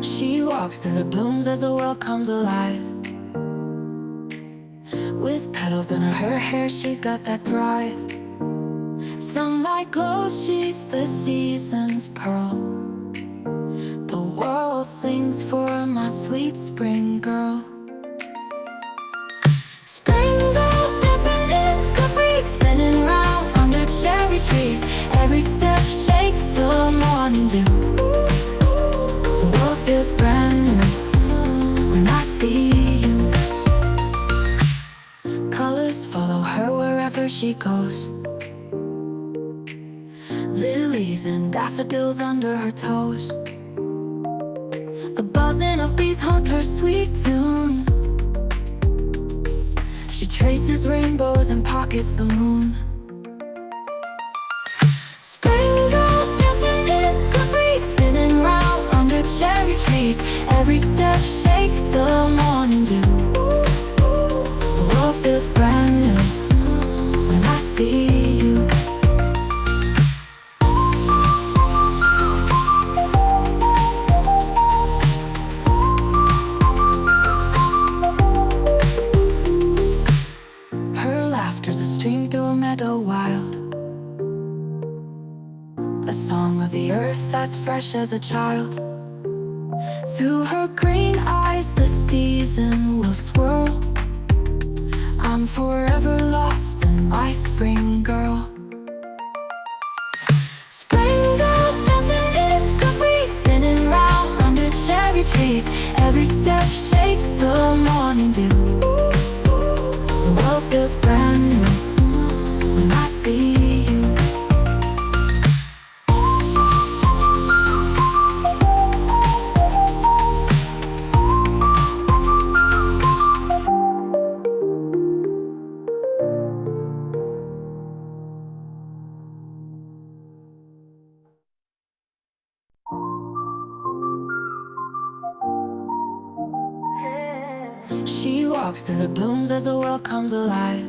She walks through the blooms as the world comes alive. With petals in her hair, she's got that drive. Sunlight glows, she's the season's pearl. The world sings for my sweet spring girl. Spring girl dancing in Capri, spinning round under cherry trees. Every step shakes the morning dew. The world feels brand new when I see you. Colors follow her wherever she goes. Lilies and daffodils under her toes. The buzzing of bees haunts her sweet tune. She traces rainbows and pockets the moon. Spring girl dancing in Capri, spinning round under cherry trees. Every step shakes the morning dew. The world feels brand new when I see you. There's a stream through a meadow wild, a song of the earth as fresh as a child. Through her green eyes the season will swirl. I'm forever lost in my spring girl. Spring girl dancing in Capri, spinning round under cherry trees. Every step shakes the morning dew. The world feels brand new when I see you. She walks through the blooms as the world comes alive.